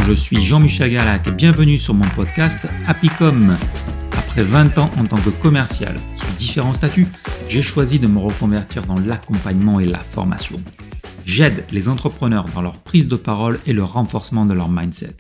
je suis Jean-Michel Galac, bienvenue sur mon podcast Happycom. Après 20 ans en tant que commercial, sous différents statuts, j'ai choisi de me reconvertir dans l'accompagnement et la formation. J'aide les entrepreneurs dans leur prise de parole et le renforcement de leur mindset.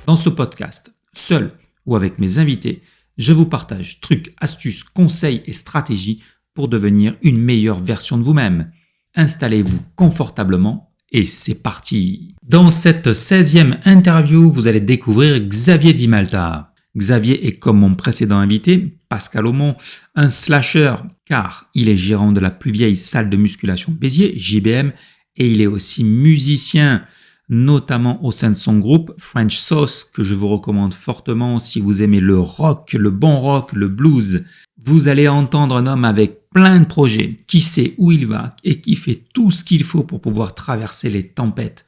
Dans ce podcast, seul ou avec mes invités, je vous partage trucs, astuces, conseils et stratégies pour devenir une meilleure version de vous-même. Installez-vous confortablement et c'est parti. Dans cette 16e interview, vous allez découvrir Xavier Di Malta. Xavier est comme mon précédent invité, Pascal Aumont, un slasher car il est gérant de la plus vieille salle de musculation Béziers, JBM, et il est aussi musicien, notamment au sein de son groupe French Sauce, que je vous recommande fortement si vous aimez le rock, le bon rock, le blues. Vous allez entendre un homme avec plein de projets, qui sait où il va et qui fait tout ce qu'il faut pour pouvoir traverser les tempêtes.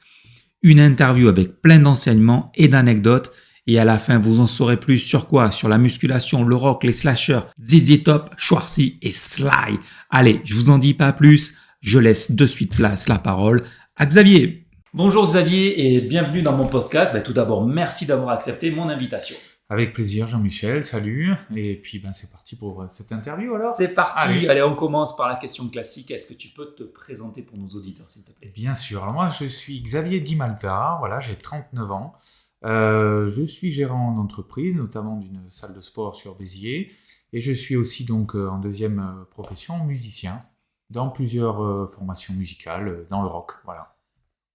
Une interview avec plein d'enseignements et d'anecdotes. Et à la fin, vous en saurez plus sur quoi? Sur la musculation, le rock, les slashers, ZZ Top, Schwarzy et Sly. Allez, je vous en dis pas plus. Je laisse de suite la parole à Xavier. Bonjour Xavier et bienvenue dans mon podcast. Tout d'abord, merci d'avoir accepté mon invitation. Avec plaisir Jean-Michel, salut. Et puis c'est parti pour cette interview alors. C'est parti. Allez, on commence par la question classique. Est-ce que tu peux te présenter pour nos auditeurs s'il te plaît? Bien sûr. Alors moi je suis Xavier Di Malta, voilà, j'ai 39 ans. Je suis gérant d'entreprise, notamment d'une salle de sport sur Béziers. Et je suis aussi donc en deuxième profession musicien dans plusieurs formations musicales dans le rock. Voilà.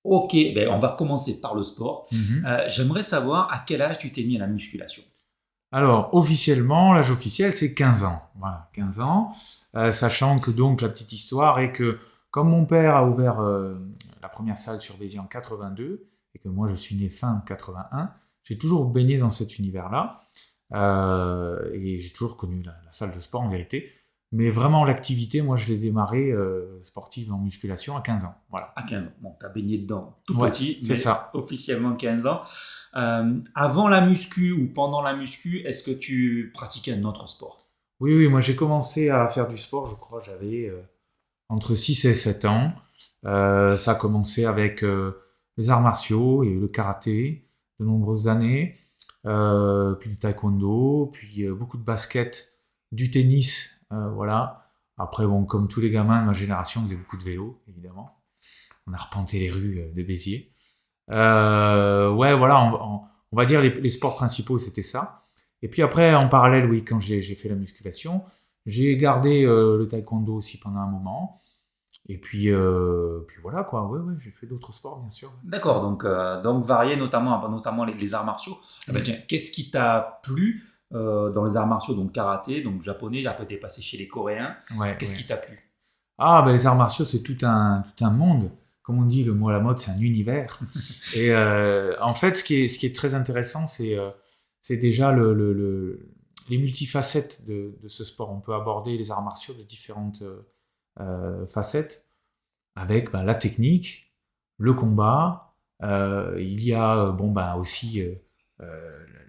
Ok, on va commencer par le sport. J'aimerais savoir à quel âge tu t'es mis à la musculation. Alors, officiellement, l'âge officiel, c'est 15 ans. Voilà, 15 ans. Sachant que donc, la petite histoire est que, comme mon père a ouvert la première salle sur Béziers en 82, et que moi, je suis né fin 81, j'ai toujours baigné dans cet univers-là. Et j'ai toujours connu la salle de sport, en vérité. Mais vraiment, l'activité, moi, je l'ai démarré sportive en musculation à 15 ans. Voilà. À 15 ans. Bon, tu as baigné dedans tout petit, c'est mais ça. Officiellement 15 ans. Avant la muscu ou pendant la muscu, est-ce que tu pratiquais un autre sport? Oui, moi, j'ai commencé à faire du sport, je crois, j'avais entre 6 et 7 ans. Ça a commencé avec les arts martiaux et le karaté de nombreuses années. Puis du taekwondo, puis beaucoup de basket, du tennis. Voilà. Après, comme tous les gamins de ma génération, on faisait beaucoup de vélo, évidemment. On a arpenté les rues de Béziers. Voilà, on va dire les sports principaux, c'était ça. Et puis après, en parallèle, oui, quand j'ai fait la musculation, j'ai gardé le taekwondo aussi pendant un moment. Et puis voilà, quoi. Ouais, j'ai fait d'autres sports, bien sûr. D'accord, donc varié, notamment les arts martiaux. Tiens, qu'est-ce qui t'a plu dans les arts martiaux, donc karaté, donc japonais, après t'es passé chez les Coréens. Qu'est-ce qui t'a plu? Les arts martiaux, c'est tout un monde. Comme on dit, le mot à la mode, c'est un univers. Et en fait, ce qui est très intéressant, c'est déjà les multifacettes de ce sport. On peut aborder les arts martiaux de différentes facettes, avec la technique, le combat. Il y a aussi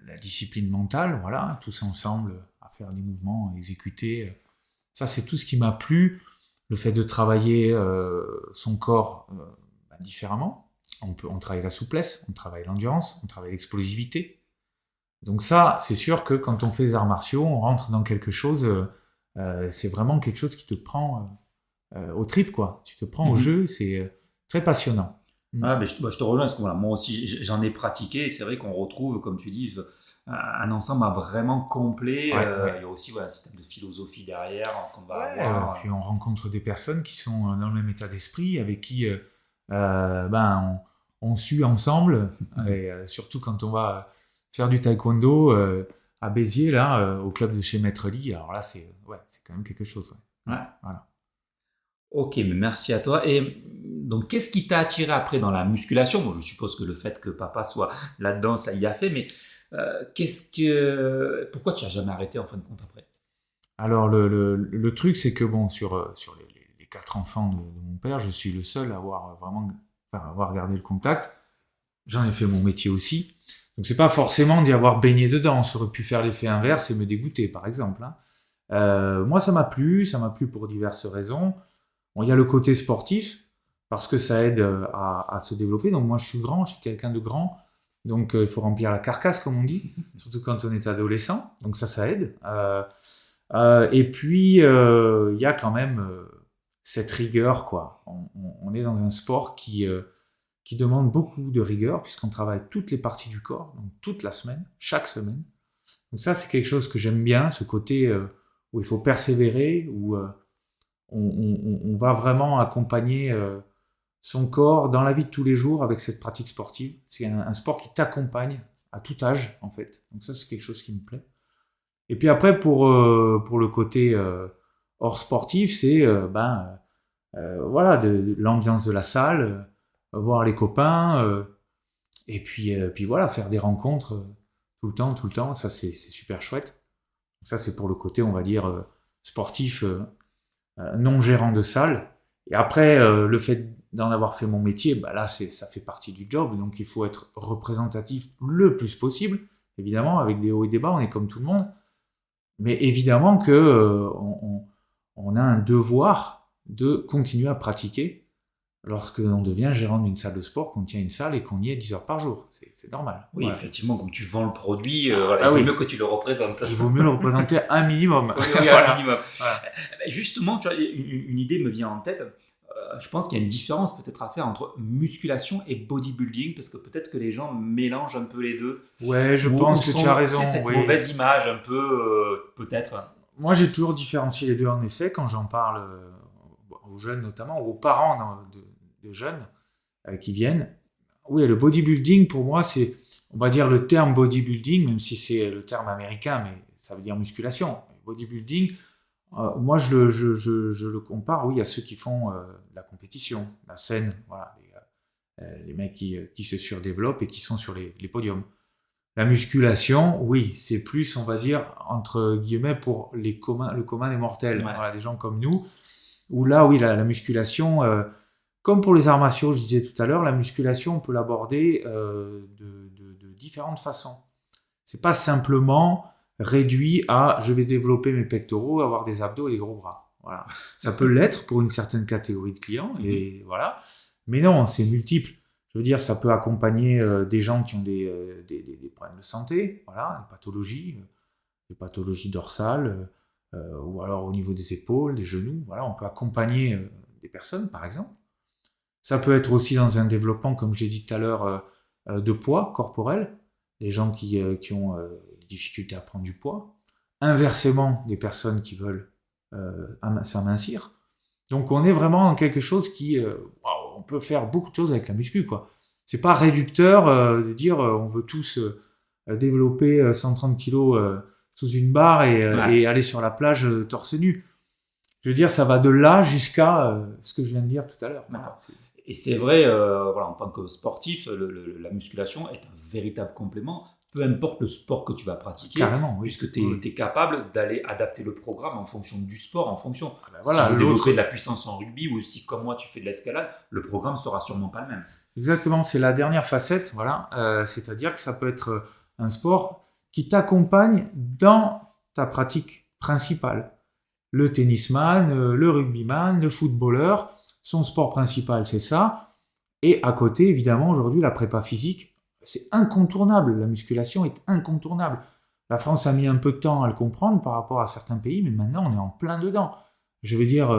la discipline mentale, voilà, tous ensemble à faire des mouvements, à exécuter. Ça, c'est tout ce qui m'a plu. Le fait de travailler son corps différemment. On travaille la souplesse, on travaille l'endurance, on travaille l'explosivité. Donc ça, c'est sûr que quand on fait les arts martiaux, on rentre dans quelque chose, c'est vraiment quelque chose qui te prend aux tripes, quoi. Tu te prends au jeu, c'est très passionnant. Je te rejoins parce que moi aussi j'en ai pratiqué et c'est vrai qu'on retrouve, comme tu dis, un ensemble vraiment complet. Il y a aussi un système de philosophie derrière qu'on va avoir. Puis on rencontre des personnes qui sont dans le même état d'esprit, avec qui on sue ensemble. Et surtout quand on va faire du taekwondo à Béziers, là, au club de chez Maître Lee. Alors là, c'est quand même quelque chose. Voilà. Ok, mais merci à toi. Et donc, qu'est-ce qui t'a attiré après dans la musculation? Bon, je suppose que le fait que papa soit là-dedans, ça y a fait, mais pourquoi tu n'as jamais arrêté en fin de compte après? Alors, le truc, c'est que sur les 4 enfants de mon père, je suis le seul à avoir gardé le contact. J'en ai fait mon métier aussi. Donc, c'est pas forcément d'y avoir baigné dedans. Ça aurait pu faire l'effet inverse et me dégoûter, par exemple. Moi, ça m'a plu pour diverses raisons. Il y a le côté sportif, parce que ça aide à se développer. Donc moi, je suis grand, je suis quelqu'un de grand. Donc, il faut remplir la carcasse, comme on dit, surtout quand on est adolescent. Donc, ça aide. Et puis, il y a quand même cette rigueur, quoi. On est dans un sport qui demande beaucoup de rigueur, puisqu'on travaille toutes les parties du corps, donc toute la semaine, chaque semaine. Donc ça, c'est quelque chose que j'aime bien, ce côté où il faut persévérer, où on va vraiment accompagner son corps dans la vie de tous les jours avec cette pratique sportive. C'est un sport qui t'accompagne à tout âge, en fait. Donc ça, c'est quelque chose qui me plaît. Et puis après, pour le côté hors sportif, c'est voilà, de l'ambiance de la salle, voir les copains, et puis voilà, faire des rencontres tout le temps. Ça, c'est super chouette. Donc ça, c'est pour le côté, on va dire, sportif, non gérant de salle. Et après, le fait d'en avoir fait mon métier, là, ça fait partie du job. Donc, il faut être représentatif le plus possible. Évidemment, avec des hauts et des bas, on est comme tout le monde. Mais évidemment que on a un devoir de continuer à pratiquer lorsque l'on devient gérant d'une salle de sport, qu'on tient une salle et qu'on y est 10 heures par jour. C'est normal. Oui, voilà. Effectivement, comme tu vends le produit, il vaut mieux que tu le représentes. Il vaut mieux le représenter un minimum. Oui, un minimum. Voilà. Justement, tu vois, une idée me vient en tête. Je pense qu'il y a une différence peut-être à faire entre musculation et bodybuilding, parce que peut-être que les gens mélangent un peu les deux. Ouais, je pense que tu as raison. Cette mauvaise image un peu, peut-être. Moi, j'ai toujours différencié les deux, en effet, quand j'en parle aux jeunes notamment, ou aux parents de jeunes qui viennent. Oui, le bodybuilding, pour moi, c'est, on va dire, le terme bodybuilding, même si c'est le terme américain, mais ça veut dire musculation. Bodybuilding, moi, je le compare, oui, à ceux qui font la compétition, la scène, voilà, les mecs qui se surdéveloppent et qui sont sur les podiums. La musculation, oui, c'est plus, on va dire, entre guillemets, pour le commun des mortels, Ouais. voilà, des gens comme nous, où là, oui, la musculation, comme pour les arts martiaux, je disais tout à l'heure, la musculation, on peut l'aborder de différentes façons. C'est pas simplement réduit à je vais développer mes pectoraux, avoir des abdos et des gros bras. Voilà. Ça peut l'être pour une certaine catégorie de clients, et voilà. Mais non, c'est multiple. Je veux dire, ça peut accompagner des gens qui ont des problèmes de santé, voilà, des pathologies dorsales, ou alors au niveau des épaules, des genoux. Voilà, on peut accompagner des personnes, par exemple. Ça peut être aussi dans un développement, comme j'ai dit tout à l'heure, de poids corporel. Les gens qui ont des difficultés à prendre du poids. Inversement, des personnes qui veulent s'amincir. Donc, on est vraiment dans quelque chose qui... on peut faire beaucoup de choses avec la muscu, quoi. C'est pas réducteur de dire on veut tous développer 130 kilos sous une barre et aller sur la plage torse nu. Je veux dire, ça va de là jusqu'à ce que je viens de dire tout à l'heure. Voilà. Et c'est vrai, voilà, en tant que sportif, la musculation est un véritable complément, peu importe le sport que tu vas pratiquer. Carrément, oui. Puisque tu es capable d'aller adapter le programme en fonction du sport, en fonction. Voilà, si tu veux développer de la puissance en rugby ou si, comme moi, tu fais de l'escalade, le programme sera sûrement pas le même. Exactement, c'est la dernière facette, voilà. C'est-à-dire que ça peut être un sport qui t'accompagne dans ta pratique principale. Le tennisman, le rugbyman, le footballeur, son sport principal, c'est ça. Et à côté, évidemment, aujourd'hui, la prépa physique, c'est incontournable. La musculation est incontournable. La France a mis un peu de temps à le comprendre par rapport à certains pays, mais maintenant, on est en plein dedans. Je veux dire,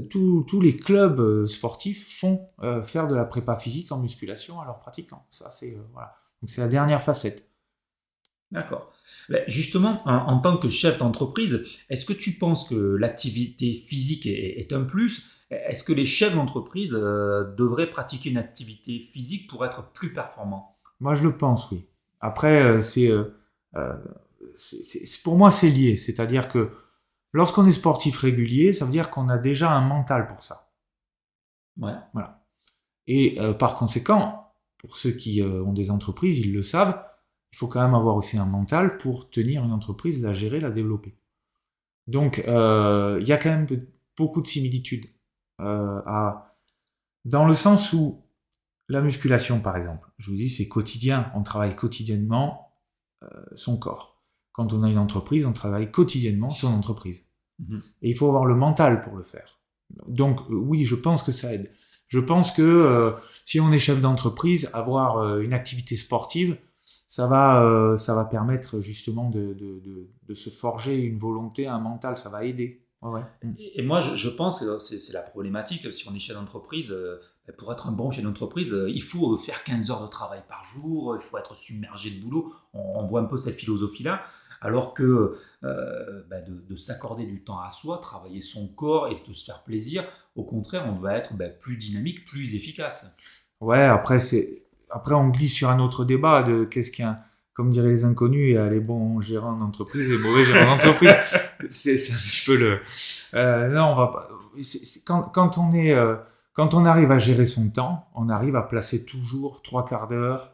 tous les clubs sportifs font faire de la prépa physique en musculation à leurs pratiquants. Ça, c'est voilà. Donc, c'est la dernière facette. D'accord. Justement, en tant que chef d'entreprise, est-ce que tu penses que l'activité physique est un plus ? Est-ce que les chefs d'entreprise devraient pratiquer une activité physique pour être plus performants ? Moi, je le pense, oui. Après, pour moi, c'est lié. C'est-à-dire que lorsqu'on est sportif régulier, ça veut dire qu'on a déjà un mental pour ça. Ouais. Voilà. Et par conséquent, pour ceux qui ont des entreprises, ils le savent, il faut quand même avoir aussi un mental pour tenir une entreprise, la gérer, la développer. Donc, il y a quand même beaucoup de similitudes. Dans le sens où la musculation, par exemple, je vous dis, c'est quotidien. On travaille quotidiennement son corps. Quand on a une entreprise, on travaille quotidiennement son entreprise. Mmh. Et il faut avoir le mental pour le faire. Donc, oui, je pense que ça aide. Je pense que si on est chef d'entreprise, avoir une activité sportive, ça va permettre justement de se forger une volonté, un mental, ça va aider. Ouais. Et moi, je pense que c'est la problématique. Si on est chef d'entreprise, pour être un bon chef d'entreprise, il faut faire 15 heures de travail par jour, il faut être submergé de boulot. On voit un peu cette philosophie-là. Alors que de s'accorder du temps à soi, travailler son corps et de se faire plaisir, au contraire, on va être plus dynamique, plus efficace. Ouais, après on glisse sur un autre débat de qu'est-ce qu'il y a, comme diraient les inconnus, il y a les bons gérants d'entreprise et les mauvais gérants d'entreprise. c'est un petit peu non, on va pas. Quand on arrive à gérer son temps, on arrive à placer toujours 3/4 d'heure,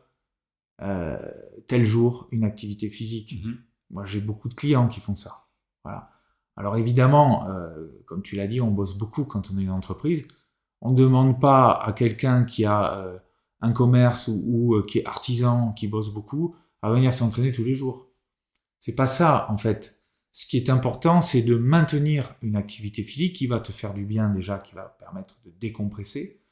tel jour, une activité physique. Mm-hmm. Moi, j'ai beaucoup de clients qui font ça. Voilà. Alors évidemment, comme tu l'as dit, on bosse beaucoup quand on est une entreprise. On ne demande pas à quelqu'un qui a un commerce ou qui est artisan, qui bosse beaucoup, à venir s'entraîner tous les jours. C'est pas ça, en fait. Ce qui est important, c'est de maintenir une activité physique qui va te faire du bien déjà, qui va permettre de décompresser,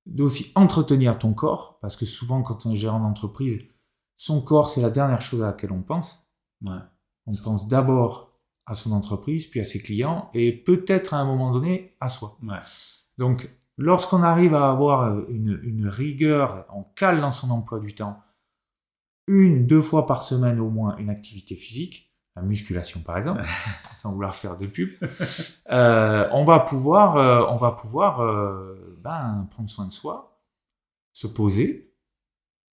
d'aussi entretenir ton corps, parce que souvent, quand on est gérant d'entreprise, son corps, c'est la dernière chose à laquelle on pense. Ouais. On pense d'abord à son entreprise, puis à ses clients, et peut-être à un moment donné, à soi. Ouais. Donc, lorsqu'on arrive à avoir une rigueur, on cale dans son emploi du temps, 1-2 fois par semaine au moins une activité physique, la musculation par exemple, sans vouloir faire de pub, on va pouvoir prendre soin de soi, se poser,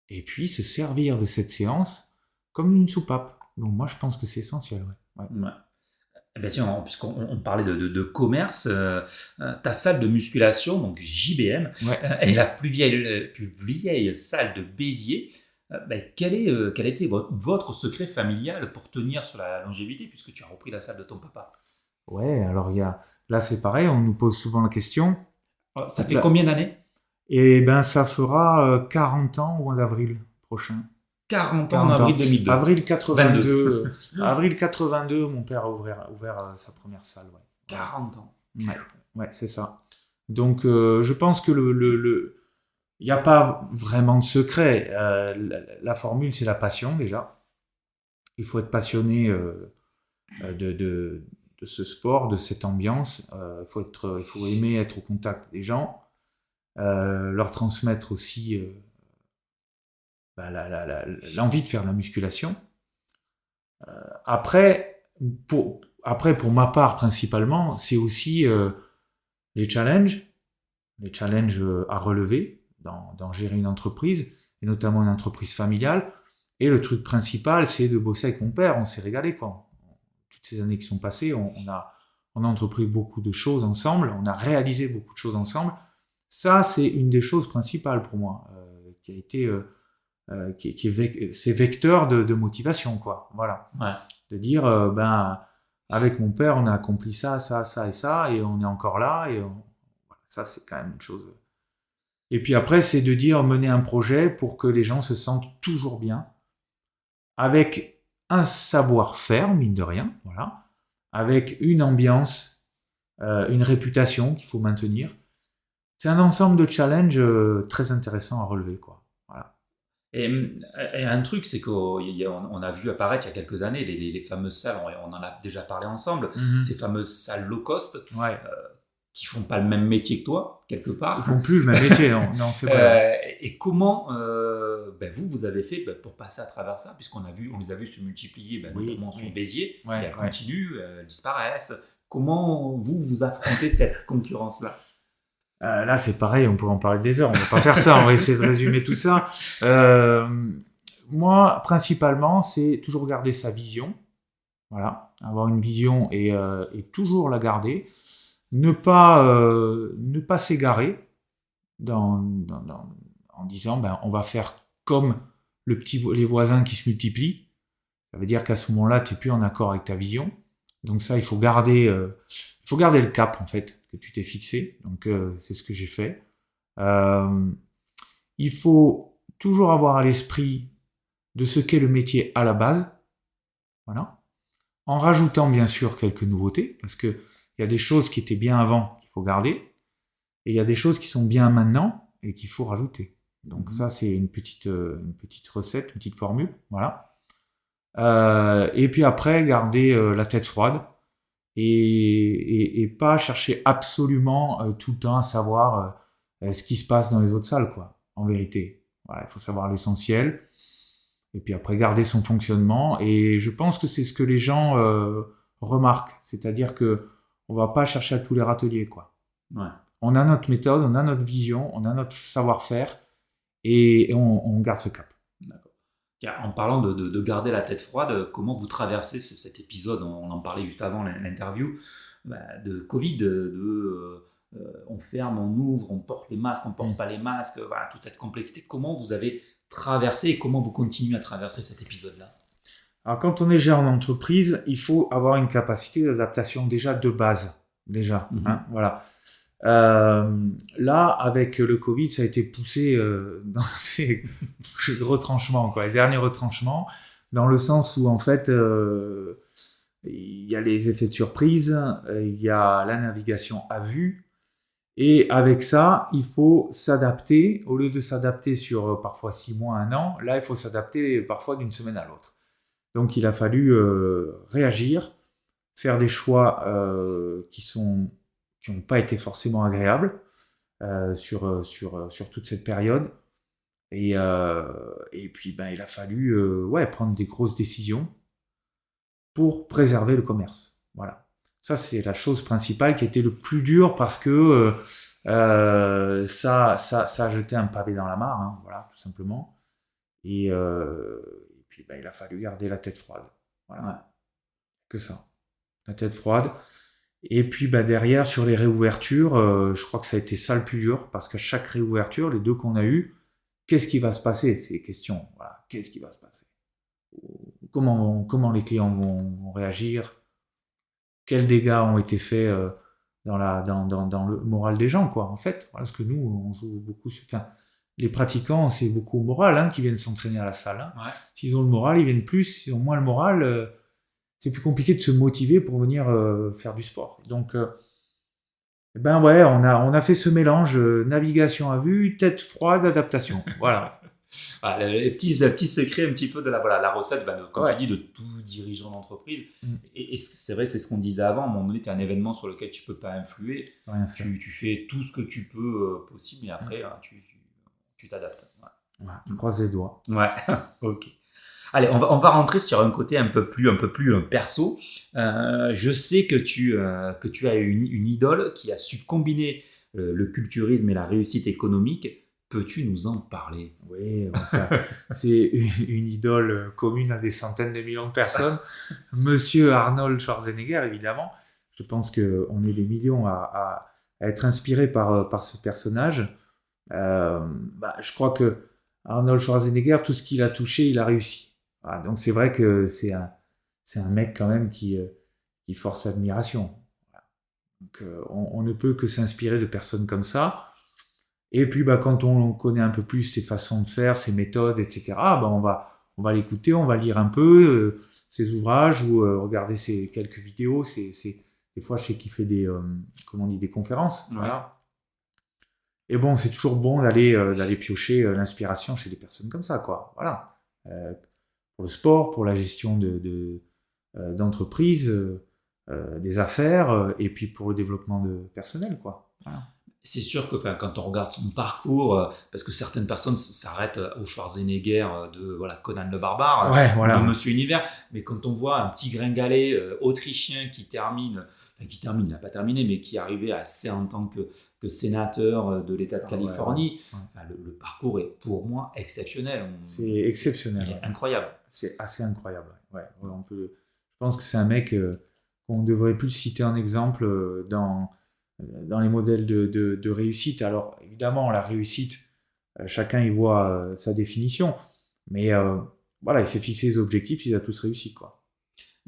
et puis se servir de cette séance comme une soupape. Donc moi je pense que c'est essentiel. Ouais. Ouais. Eh bien tiens, puisqu'on parlait de commerce, ta salle de musculation, donc JBM, est la plus vieille salle de Béziers. Quel a été votre secret familial pour tenir sur la longévité, puisque tu as repris la salle de ton papa? Ouais, alors là c'est pareil, on nous pose souvent la question. Ça fait combien d'années? Eh bien ça fera 40 ans au mois d'avril prochain. 40 ans en avril 2002. Avril 82. Avril 82, mon père a ouvert sa première salle. Ouais. 40 ans. Ouais, c'est ça. Donc, je pense que il n'y a pas vraiment de secret. La formule, c'est la passion, déjà. Il faut être passionné de ce sport, de cette ambiance. Il faut aimer être au contact des gens, leur transmettre aussi l'envie de faire de la musculation. Après, pour ma part principalement, c'est aussi les challenges à relever dans gérer une entreprise, et notamment une entreprise familiale. Et le truc principal, c'est de bosser avec mon père. On s'est régalé, quoi. Toutes ces années qui sont passées, on a entrepris beaucoup de choses ensemble, on a réalisé beaucoup de choses ensemble. Ça, c'est une des choses principales pour moi, qui a été c'est vecteur de motivation, quoi. Voilà. Ouais. De dire, avec mon père, on a accompli ça, ça, ça et ça, et on est encore là, et ça, c'est quand même une chose. Et puis après, c'est de dire, mener un projet pour que les gens se sentent toujours bien, avec un savoir-faire, mine de rien, voilà, avec une ambiance, une réputation qu'il faut maintenir. C'est un ensemble de challenges très intéressants à relever, quoi. Et un truc, c'est qu'on a vu apparaître il y a quelques années les fameuses salles, on en a déjà parlé ensemble, ces fameuses salles low cost, qui font pas le même métier que toi, quelque part. Ils font plus le même métier, non, c'est vrai. Et comment vous avez fait pour passer à travers ça, puisqu'on les a vus se multiplier, notamment sur Béziers, et elles continuent, elles disparaissent. Comment vous affrontez cette concurrence-là? Là, c'est pareil, on pourrait en parler des heures. On va pas faire ça. On va essayer de résumer tout ça. Moi, principalement, c'est toujours garder sa vision. Voilà, avoir une vision et toujours la garder. Ne pas s'égarer en disant, on va faire comme les voisins qui se multiplient. Ça veut dire qu'à ce moment-là, tu n'es plus en accord avec ta vision. Donc ça, il faut garder le cap, en fait, que tu t'es fixé. Donc, c'est ce que j'ai fait. Il faut toujours avoir à l'esprit de ce qu'est le métier à la base. Voilà. En rajoutant, bien sûr, quelques nouveautés, parce que il y a des choses qui étaient bien avant qu'il faut garder. et il y a des choses qui sont bien maintenant et qu'il faut rajouter. Donc ça, c'est une petite recette, une petite formule, voilà. Et puis après, garder la tête froide et pas chercher absolument tout le temps à savoir ce qui se passe dans les autres salles, quoi, en vérité. Voilà, il faut savoir l'essentiel. Et puis après, garder son fonctionnement. Et je pense que c'est ce que les gens remarquent. C'est-à-dire que on va pas chercher à tous les râteliers, quoi. Ouais. On a notre méthode, on a notre vision, on a notre savoir-faire et on garde ce cap. D'accord. Tiens, en parlant de garder la tête froide, comment vous traversez cet épisode, on en parlait juste avant l'interview, de Covid, on ferme, on ouvre, on porte les masques, on porte pas les masques, voilà, toute cette complexité. Comment vous avez traversé et comment vous continuez à traverser cet épisode-là? Alors quand on est gérant d'entreprise, il faut avoir une capacité d'adaptation déjà de base, déjà. Voilà. Là, avec le Covid, ça a été poussé dans ces retranchements, quoi, les derniers retranchements, dans le sens où en fait, il y a les effets de surprise, il y a la navigation à vue, et avec ça, il faut s'adapter. Au lieu de s'adapter sur parfois 6 mois, 1 an, là, il faut s'adapter parfois d'une semaine à l'autre. Donc, il a fallu réagir, faire des choix qui n'ont pas été forcément agréables sur toute cette période. Et puis, il a fallu prendre des grosses décisions pour préserver le commerce. Voilà. Ça, c'est la chose principale qui a été le plus dur parce que ça a jeté un pavé dans la mare, hein, voilà, tout simplement. Et puis, il a fallu garder la tête froide. Voilà. Ouais. Que ça. La tête froide. Et puis, derrière, sur les réouvertures, je crois que ça a été ça le plus dur parce qu'à chaque réouverture, les 2 qu'on a eues, qu'est-ce qui va se passer? C'est les questions. Voilà. Qu'est-ce qui va se passer? Comment les clients vont réagir? Quels dégâts ont été faits dans le moral des gens, quoi, en fait. Parce que nous, on joue beaucoup sur... Enfin, les pratiquants, c'est beaucoup au moral hein, qui viennent s'entraîner à la salle. Hein. Ouais. S'ils ont le moral, ils viennent plus. S'ils ont moins le moral, c'est plus compliqué de se motiver pour venir faire du sport. Donc, on a fait ce mélange navigation à vue, tête froide, adaptation. Voilà. Voilà, les petits secrets un petit peu de la recette, comme tu dis, de tout dirigeant d'entreprise. Et c'est vrai, c'est ce qu'on disait avant. À un moment donné, tu as un événement sur lequel tu ne peux pas influer. Tu fais tout ce que tu peux possible et après, tu t'adaptes. Ouais. Tu croises les doigts. Ouais, ok. Allez, on va rentrer sur un côté un peu plus perso. Je sais que tu as une idole qui a su combiner le culturisme et la réussite économique. Peux-tu nous en parler? Oui, c'est une idole commune à des centaines de millions de personnes. Monsieur Arnold Schwarzenegger, évidemment. Je pense qu'on est des millions à être inspirés par ce personnage. Je crois que Arnold Schwarzenegger, tout ce qu'il a touché, il a réussi. Voilà, donc c'est vrai que c'est un mec quand même qui force l'admiration. Voilà. Donc on ne peut que s'inspirer de personnes comme ça. Et puis, quand on connaît un peu plus ses façons de faire, ses méthodes, etc., on va l'écouter, on va lire un peu ses ouvrages ou regarder ses quelques vidéos. Des fois, je sais qu'il fait des conférences. Ouais. Voilà. Et bon, c'est toujours bon d'aller piocher l'inspiration chez des personnes comme ça, quoi. Voilà. Pour le sport, pour la gestion d'entreprise, des affaires, et puis pour le développement personnel, quoi. Voilà. C'est sûr que quand on regarde son parcours, parce que certaines personnes s'arrêtent au Schwarzenegger de Conan le Barbare, de Monsieur Univers, mais quand on voit un petit gringalet autrichien qui n'a pas terminé, mais qui est arrivé assez en tant que sénateur de l'État de Californie, le parcours est pour moi exceptionnel. C'est exceptionnel. Il est incroyable. C'est assez incroyable. Ouais. Je pense que c'est un mec qu'on ne devrait plus citer en exemple dans les modèles de réussite. Alors, évidemment, la réussite, chacun y voit sa définition. Mais il s'est fixé ses objectifs, il a tous réussi, quoi.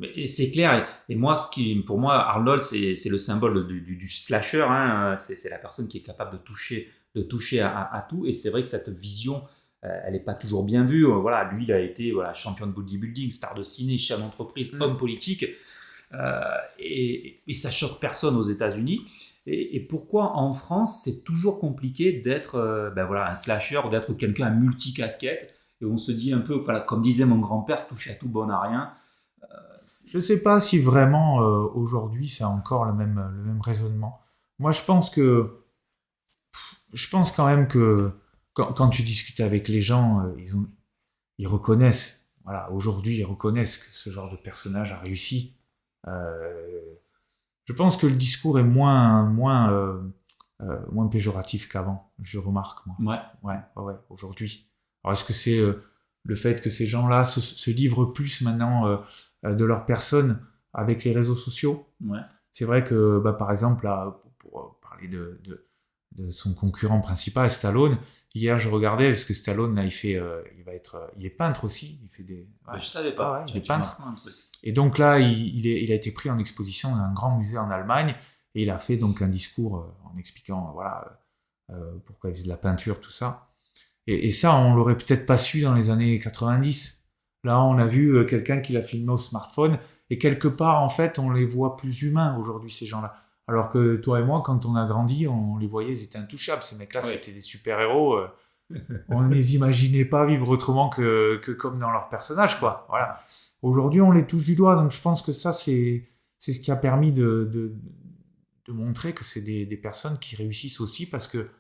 Et c'est clair. Et moi, pour moi, Arnold, c'est le symbole du slasher. Hein. C'est la personne qui est capable de toucher à tout. Et c'est vrai que cette vision, elle n'est pas toujours bien vue. Lui, il a été champion de bodybuilding, star de ciné, chef d'entreprise, homme politique. Et ça choque personne aux États-Unis. Et pourquoi en France, c'est toujours compliqué d'être un slasher ou d'être quelqu'un à multicasquette. Et on se dit un peu, voilà, comme disait mon grand-père, touche à tout, bon à rien. Je sais pas si vraiment aujourd'hui c'est encore le même raisonnement. Moi je pense quand même que quand tu discutes avec les gens, ils reconnaissent, voilà, aujourd'hui ils reconnaissent que ce genre de personnage a réussi. Euh, je pense que le discours est moins péjoratif qu'avant, je remarque moi. Ouais, aujourd'hui. Alors est-ce que c'est le fait que ces gens-là se livrent plus maintenant de leur personne avec les réseaux sociaux? Ouais. C'est vrai que, par exemple, là, pour parler de son concurrent principal, Stallone, hier je regardais, parce que Stallone, là, il est peintre aussi, il fait des... Ouais. Je savais pas, il est peintre. Un truc. Et donc là, il a été pris en exposition dans un grand musée en Allemagne, et il a fait donc un discours en expliquant, pourquoi il faisait de la peinture, tout ça. Et ça, on l'aurait peut-être pas su dans les années 90. Là, on a vu quelqu'un qui l'a filmé au smartphone, et quelque part, en fait, on les voit plus humains aujourd'hui, ces gens-là. Alors que toi et moi, quand on a grandi, on les voyait, ils étaient intouchables. Ces mecs-là, C'était des super-héros. On ne les imaginait pas vivre autrement que comme dans leur personnage, quoi. Voilà. Aujourd'hui, on les touche du doigt, donc je pense que ça, c'est ce qui a permis de montrer que c'est des personnes qui réussissent aussi parce que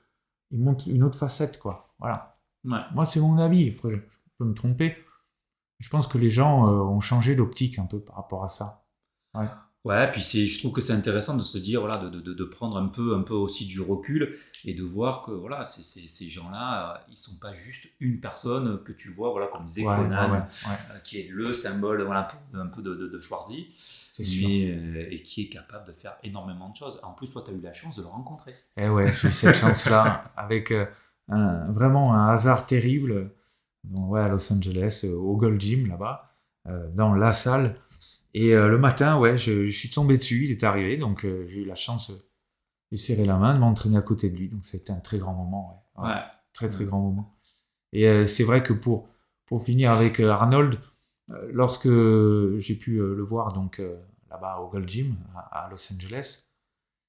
ils montrent une autre facette, quoi. Voilà. Ouais. Moi, c'est mon avis. Après, je peux me tromper. Je pense que les gens ont changé d'optique un peu par rapport à ça. Ouais, puis je trouve que c'est intéressant de se dire, voilà, de prendre un peu aussi du recul et de voir que voilà, ces gens-là, ils sont pas juste une personne que tu vois, voilà, comme disait Conan, qui est le symbole, voilà, un peu de Schwarzy, et qui est capable de faire énormément de choses. En plus, toi, tu as eu la chance de le rencontrer. Eh ouais, j'ai eu cette chance-là avec vraiment un hasard terrible. À Los Angeles, au Gold Gym là-bas, dans la salle. Et le matin, je suis tombé dessus, il est arrivé, donc j'ai eu la chance de lui serrer la main, de m'entraîner à côté de lui. Donc c'était un très grand moment. Très très grand moment. Et c'est vrai que pour finir avec Arnold, lorsque j'ai pu le voir donc là-bas au Gold Gym à Los Angeles,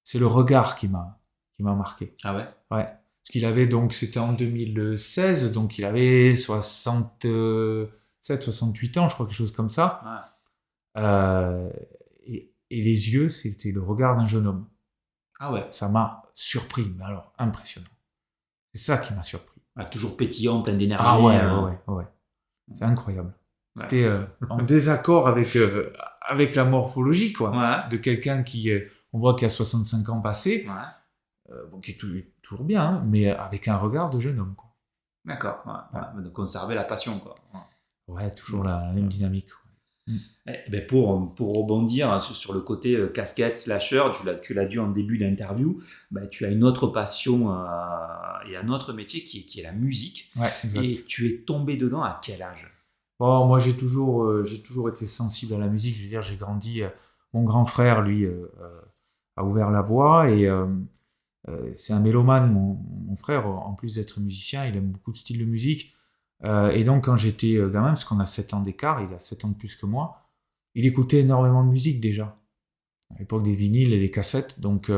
c'est le regard qui m'a marqué. Ah ouais. Ouais. Parce qu'il avait donc, c'était en 2016, donc il avait 67, 68 ans, je crois, quelque chose comme ça. Et les yeux, c'était le regard d'un jeune homme. Ah ouais. Ça m'a surpris, mais alors impressionnant. C'est ça qui m'a surpris. Toujours pétillant, plein d'énergie. Ah ouais. C'est incroyable. Ouais. C'était en désaccord avec la morphologie, quoi. De quelqu'un qui, on voit qu'il a 65 ans passés. Qui est toujours bien, hein, mais avec un regard de jeune homme, quoi. D'accord, de conserver la passion, quoi. Ouais, toujours la même dynamique. Pour rebondir sur le côté casquette, slasher, tu l'as dit en début d'interview, tu as une autre passion et un autre métier qui est la musique. Ouais, exact. Et tu es tombé dedans à quel âge? Bon, moi, j'ai toujours été sensible à la musique. Je veux dire, j'ai grandi. Mon grand frère, lui, a ouvert la voie et c'est un mélomane, mon frère, en plus d'être musicien, il aime beaucoup de styles de musique. Et donc, quand j'étais gamin, parce qu'on a 7 ans d'écart, il a 7 ans de plus que moi, il écoutait énormément de musique déjà. À l'époque des vinyles et des cassettes. Donc,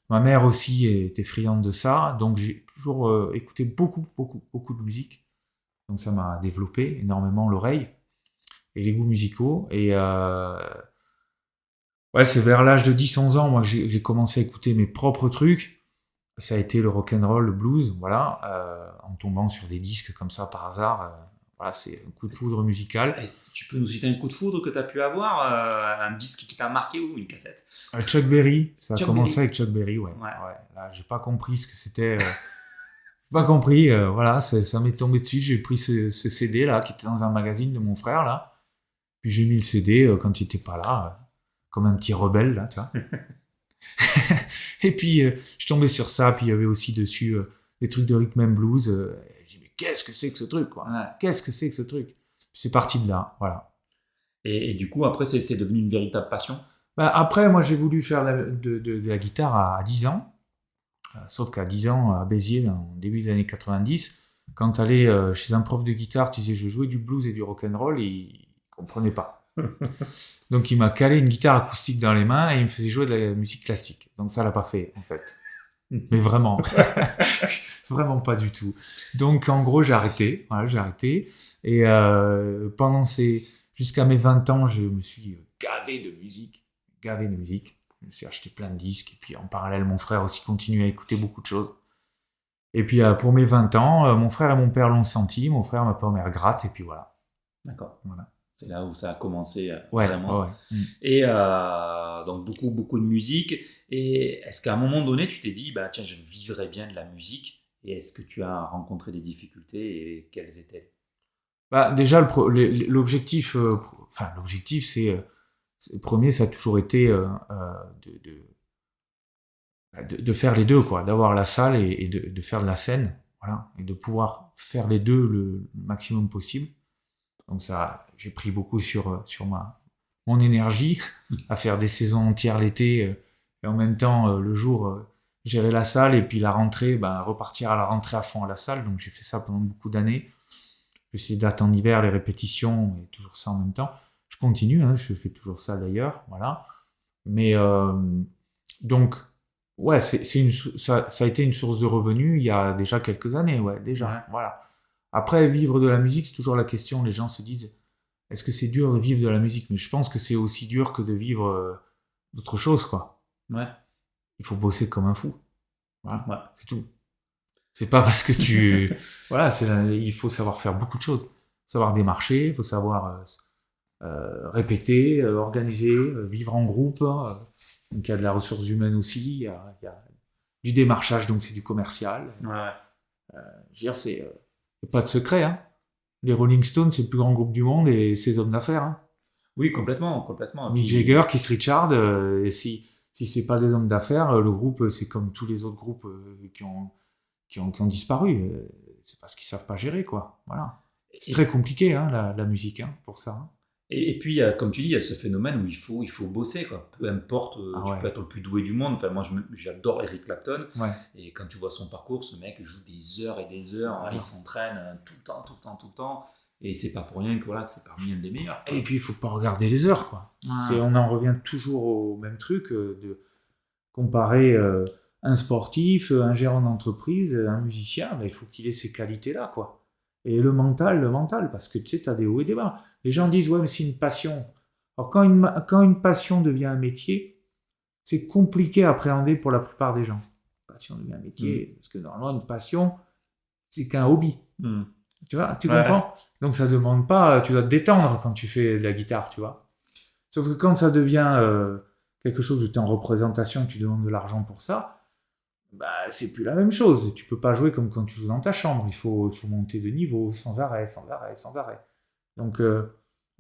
ma mère aussi était friande de ça. Donc, j'ai toujours écouté beaucoup de musique. Donc, ça m'a développé énormément l'oreille et les goûts musicaux. Et c'est vers l'âge de 10-11 ans, moi, j'ai commencé à écouter mes propres trucs. Ça a été le rock'n'roll, le blues, en tombant sur des disques comme ça par hasard. C'est un coup de foudre musical. Tu peux nous citer un coup de foudre que tu as pu avoir, un disque qui t'a marqué ou une cassette? Chuck Berry, ça a commencé avec Chuck Berry, ouais. Là, j'ai pas compris ce que c'était. J'ai pas compris, ça m'est tombé dessus. J'ai pris ce CD là, qui était dans un magazine de mon frère là. Puis j'ai mis le CD quand il était pas là, comme un petit rebelle là, tu vois. Et puis je suis tombé sur ça, puis il y avait aussi dessus des trucs de rhythm and blues. J'ai dit mais qu'est-ce que c'est que ce truc, quoi. Qu'est-ce que c'est que ce truc? Puis c'est parti de là, voilà. Et du coup après c'est devenu une véritable passion? Après moi j'ai voulu faire de la guitare à 10 ans, sauf qu'à 10 ans à Béziers, dans le début des années 90, quand t'allais chez un prof de guitare, tu disais je jouais du blues et du rock'n'roll, et il comprenait pas. Donc il m'a calé une guitare acoustique dans les mains et il me faisait jouer de la musique classique. Donc ça l'a pas fait en fait. Mais vraiment, vraiment pas du tout. Donc en gros j'ai arrêté, voilà, j'ai arrêté. Et jusqu'à mes 20 ans, je me suis gavé de musique. Je me suis acheté plein de disques. Et puis en parallèle, mon frère aussi continuait à écouter beaucoup de choses. Et puis pour mes 20 ans, mon frère et mon père l'ont senti. Mon frère, ma mère gratte. Et puis voilà. D'accord. Voilà. C'est là où ça a commencé Ouais, vraiment. ouais. Et donc beaucoup de musique. Et est-ce qu'à un moment donné, tu t'es dit, bah tiens, je vivrais bien de la musique. Et est-ce que tu as rencontré des difficultés et quelles étaient? Bah déjà l'objectif, le premier, ça a toujours été de faire les deux, quoi, d'avoir la salle et de faire de la scène, voilà, et de pouvoir faire les deux le maximum possible. Donc ça, j'ai pris beaucoup sur mon énergie à faire des saisons entières l'été et en même temps le jour gérer la salle et puis la rentrée, repartir à la rentrée à fond à la salle. Donc j'ai fait ça pendant beaucoup d'années. Plus les dates en hiver, les répétitions et toujours ça en même temps. Je continue, hein, je fais toujours ça d'ailleurs, voilà. Mais donc ouais, ça a été une source de revenus il y a déjà quelques années, ouais, déjà, Ouais. voilà. Après, vivre de la musique, c'est toujours la question. Les gens se disent, est-ce que c'est dur de vivre de la musique? Mais je pense que c'est aussi dur que de vivre d'autre chose, quoi. Ouais. Il faut bosser comme un fou. Voilà, Ouais. c'est tout. C'est pas parce que voilà, il faut savoir faire beaucoup de choses. Savoir démarcher, il faut savoir répéter, organiser, vivre en groupe. Donc il y a de la ressource humaine aussi, il y a du démarchage, donc c'est du commercial. Ouais. Je veux dire, pas de secret, hein. Les Rolling Stones, c'est le plus grand groupe du monde et c'est des hommes d'affaires, hein. Oui, complètement. Mick Jagger, Keith Richards, et si c'est pas des hommes d'affaires, le groupe, c'est comme tous les autres groupes qui ont disparu. C'est parce qu'ils savent pas gérer, quoi. Voilà. C'est très compliqué, hein, la musique, hein, pour ça. Hein. Et puis, comme tu dis, il y a ce phénomène où il faut bosser, quoi. Peu importe, tu peux être le plus doué du monde. Enfin, moi, j'adore Eric Clapton. Ouais. Et quand tu vois son parcours, ce mec joue des heures et des heures. Il s'entraîne tout le temps. Et c'est pas pour rien que, voilà, que c'est parmi un des meilleurs. Et puis, il faut pas regarder les heures, quoi. Ouais. On en revient toujours au même truc, de comparer un sportif, un gérant d'entreprise, un musicien, il faut qu'il ait ces qualités-là, quoi. Et le mental, parce que tu sais, t'as des hauts et des bas. Les gens disent, ouais, mais c'est une passion. Alors, quand une passion devient un métier, c'est compliqué à appréhender pour la plupart des gens. Une passion devient un métier, parce que normalement, une passion, c'est qu'un hobby. Tu vois, tu comprends? Donc, ça demande pas, tu dois te détendre quand tu fais de la guitare, tu vois. Sauf que quand ça devient quelque chose où tu es en représentation, tu demandes de l'argent pour ça, c'est plus la même chose. Tu peux pas jouer comme quand tu joues dans ta chambre. Il faut monter de niveau sans arrêt. Donc,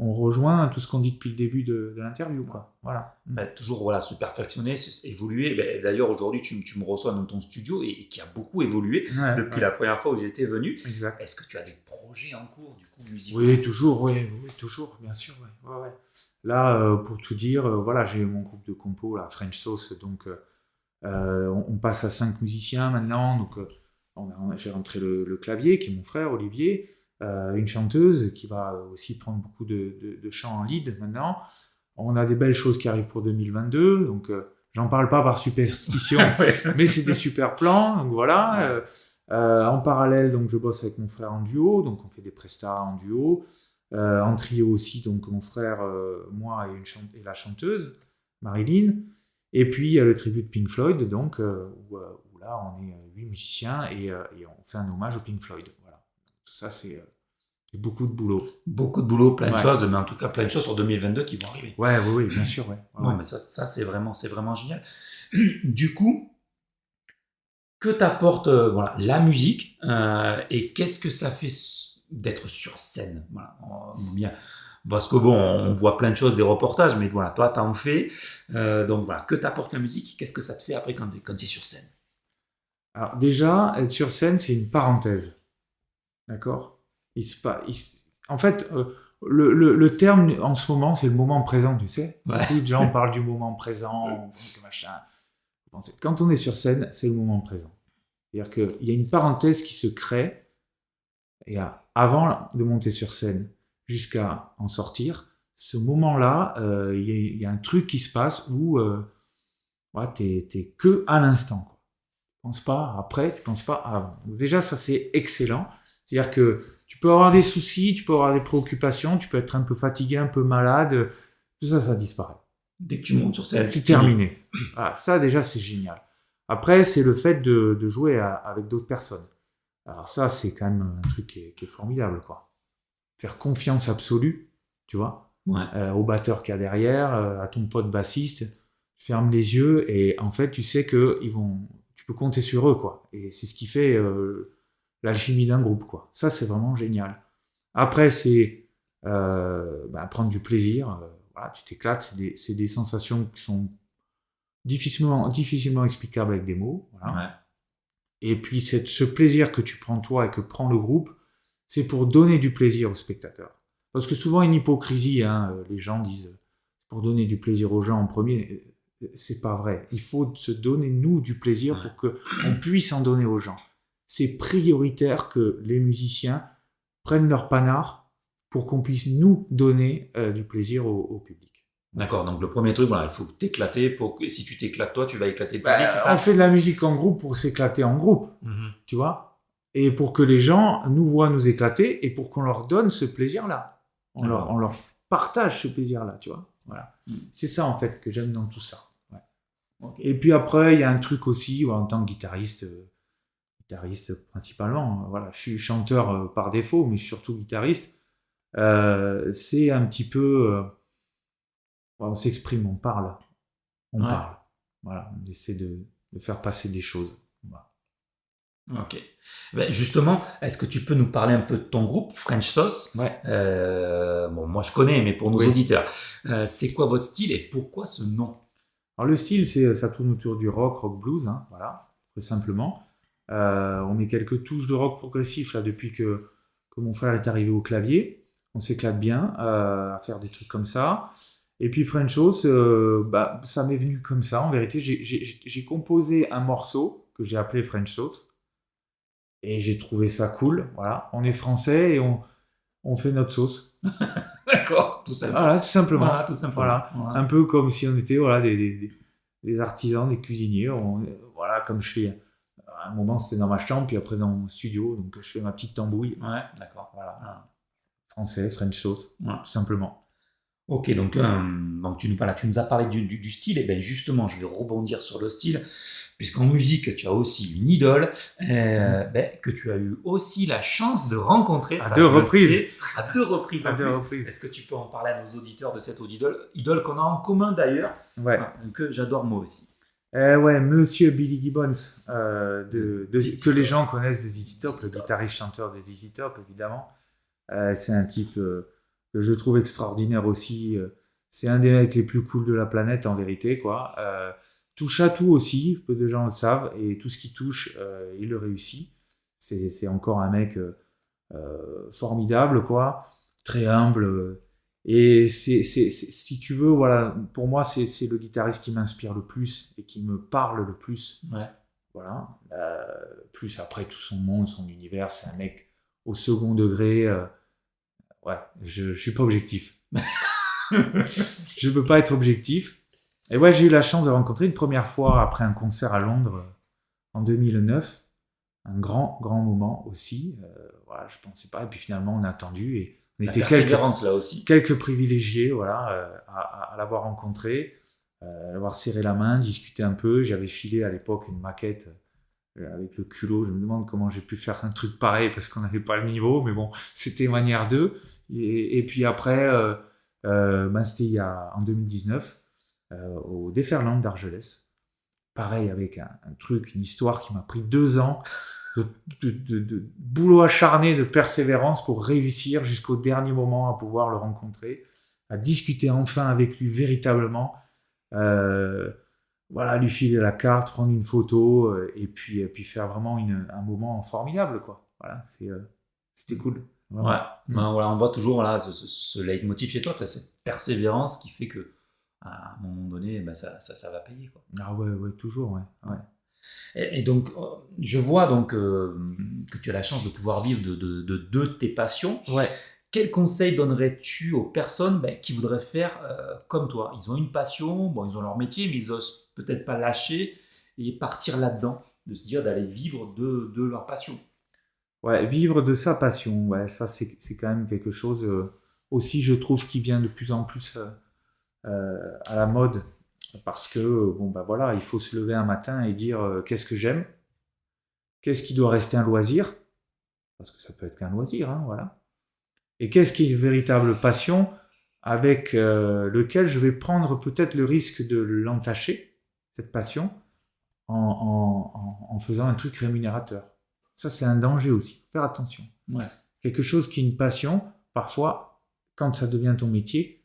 on rejoint tout ce qu'on dit depuis le début de l'interview, quoi. Voilà. Toujours, voilà, se perfectionner, évoluer. D'ailleurs, aujourd'hui, tu me reçois dans ton studio et qui a beaucoup évolué depuis la première fois où j'étais venu. Exact. Est-ce que tu as des projets en cours, du coup, musicaux? Oui, toujours, bien sûr. Ouais. Là, pour tout dire, voilà, j'ai mon groupe de compo, la French Sauce, donc on passe à 5 musiciens maintenant. Donc, j'ai rentré le clavier, qui est mon frère, Olivier, une chanteuse qui va aussi prendre beaucoup de chants en lead maintenant. On a des belles choses qui arrivent pour 2022, donc j'en parle pas par superstition, mais c'est des super plans, donc voilà. En parallèle, donc je bosse avec mon frère en duo, donc on fait des prestats en duo. En trio aussi, donc mon frère, moi et la chanteuse, Marilyn. Et puis le tribut de Pink Floyd, donc, où là on est 8 musiciens et on fait un hommage au Pink Floyd. Voilà. Tout ça, c'est beaucoup de boulot. Beaucoup de boulot, plein de choses, mais en tout cas plein de choses sur 2022 qui vont arriver. Oui, bien sûr. Mais ça c'est vraiment génial. Du coup, que t'apporte la musique et qu'est-ce que ça fait d'être sur scène, voilà, bien, parce que on voit plein de choses, des reportages, mais voilà, toi t'en fais, donc voilà, que t'apporte la musique, qu'est-ce que ça te fait après quand t'es sur scène? Alors déjà, être sur scène, c'est une parenthèse, d'accord? En fait, le terme en ce moment, c'est le moment présent, tu sais. Beaucoup de gens parlent du moment présent, machin. Quand on est sur scène, c'est le moment présent. C'est-à-dire qu'il y a une parenthèse qui se crée, et avant de monter sur scène jusqu'à en sortir, ce moment-là, il y a un truc qui se passe où t'es que à l'instant, quoi. Tu penses pas après, tu penses pas avant. Donc déjà, ça c'est excellent. C'est-à-dire que tu peux avoir des soucis, tu peux avoir des préoccupations, tu peux être un peu fatigué, un peu malade. Tout ça, ça disparaît. Dès que tu montes sur scène, C'est terminé. Ah, ça déjà, c'est génial. Après, c'est le fait de jouer avec d'autres personnes. Alors ça, c'est quand même un truc qui est formidable, quoi. Faire confiance absolue, tu vois, au batteur qu'il y a derrière, à ton pote bassiste. Ferme les yeux et en fait, tu sais que tu peux compter sur eux, quoi. Et c'est ce qui fait l'alchimie d'un groupe, quoi. Ça, c'est vraiment génial. Après, c'est prendre du plaisir. Voilà, tu t'éclates. C'est des sensations qui sont difficilement explicables avec des mots. Voilà. Ouais. Et puis, ce plaisir que tu prends toi et que prend le groupe, c'est pour donner du plaisir aux spectateurs. Parce que souvent, une hypocrisie, hein, les gens disent pour donner du plaisir aux gens en premier. C'est pas vrai. Il faut se donner, nous, du plaisir pour qu'on puisse en donner aux gens. C'est prioritaire que les musiciens prennent leur panard pour qu'on puisse nous donner du plaisir au public. D'accord, donc le premier truc, voilà, il faut t'éclater pour que si tu t'éclates toi, tu vas éclater le public, c'est ça? On fait de la musique en groupe pour s'éclater en groupe, tu vois, et pour que les gens nous voient nous éclater et pour qu'on leur donne ce plaisir-là. On leur partage ce plaisir-là, tu vois. Voilà. C'est ça, en fait, que j'aime dans tout ça. Ouais. Okay. Et puis après, il y a un truc aussi, en tant que guitariste principalement, voilà, je suis chanteur par défaut, mais je suis surtout guitariste. C'est un petit peu... on s'exprime, on parle. On parle. Voilà, on essaie de faire passer des choses. Voilà. Ok. Ben justement, est-ce que tu peux nous parler un peu de ton groupe, French Sauce? Ouais. Bon, moi je connais, mais pour nos auditeurs, c'est quoi votre style et pourquoi ce nom? Alors le style, ça tourne autour du rock blues, hein, voilà, très simplement. On met quelques touches de rock progressif là depuis que mon frère est arrivé au clavier. On s'éclate bien à faire des trucs comme ça. Et puis French Sauce, ça m'est venu comme ça. En vérité, j'ai composé un morceau que j'ai appelé French Sauce. Et j'ai trouvé ça cool. Voilà, on est français et on fait notre sauce. D'accord, tout simplement. Voilà, tout simplement. Voilà, tout simplement. Voilà. Un peu comme si on était des artisans, des cuisiniers. Voilà, comme je fais. À un moment, c'était dans ma chambre, puis après dans mon studio. Donc, je fais ma petite tambouille. Ouais, d'accord. Voilà. Français, French Sauce, tout simplement. Ok, donc tu nous as parlé du style, et bien justement, je vais rebondir sur le style, puisqu'en musique, tu as aussi une idole que tu as eu aussi la chance de rencontrer. À deux reprises. À deux reprises en plus. Est-ce que tu peux en parler à nos auditeurs de cette idole qu'on a en commun d'ailleurs, que j'adore moi aussi? Monsieur Billy Gibbons, que les gens connaissent de ZZ Top, le guitariste-chanteur de ZZ Top, évidemment. C'est un type... que je trouve extraordinaire aussi. C'est un des mecs les plus cool de la planète, en vérité, quoi. Touche à tout aussi, peu de gens le savent, et tout ce qu'il touche, il le réussit. C'est encore un mec formidable, quoi. Très humble. Et si tu veux, voilà, pour moi, c'est le guitariste qui m'inspire le plus et qui me parle le plus. Ouais. Voilà. Plus après tout son monde, son univers, c'est un mec au second degré. Ouais, je suis pas objectif. Je peux pas être objectif. Et ouais, j'ai eu la chance de rencontrer une première fois après un concert à Londres en 2009. Un grand moment aussi. Voilà, je pensais pas. Et puis finalement, on a attendu et on était là aussi. Quelques privilégiés, voilà, à l'avoir rencontré, l'avoir serré la main, discuter un peu. J'avais filé à l'époque une maquette avec le culot. Je me demande comment j'ai pu faire un truc pareil parce qu'on n'avait pas le niveau, mais bon, c'était manière d'eux. Et puis après, c'était en 2019 au Déferland d'Argelès. Pareil, avec un truc, une histoire qui m'a pris 2 ans de boulot acharné, de persévérance pour réussir jusqu'au dernier moment à pouvoir le rencontrer, à discuter enfin avec lui véritablement. Voilà, lui filer la carte, prendre une photo et puis faire vraiment un moment formidable, quoi. Voilà, c'était cool. Vraiment. Ouais, voilà, on voit toujours voilà, ce leitmotiv chez toi, cette persévérance qui fait que à un moment donné, ça va payer, quoi. Ah ouais, toujours, ouais. Et donc, je vois donc que tu as la chance de pouvoir vivre de deux de tes passions. Ouais. quel conseil donnerais-tu aux personnes qui voudraient faire comme toi? Ils ont une passion, bon, ils ont leur métier, mais ils osent peut-être pas lâcher et partir là-dedans, de se dire d'aller vivre de leur passion. Ouais, vivre de sa passion, ouais, ça c'est quand même quelque chose aussi, je trouve, qui vient de plus en plus à la mode, parce que bon bah voilà, il faut se lever un matin et dire qu'est-ce que j'aime, qu'est-ce qui doit rester un loisir, parce que ça peut être qu'un loisir, hein, voilà, et qu'est-ce qui est une véritable passion avec lequel je vais prendre peut-être le risque de l'entacher, cette passion, en faisant un truc rémunérateur. Ça, c'est un danger aussi. Faire attention. Ouais. Quelque chose qui est une passion, parfois, quand ça devient ton métier,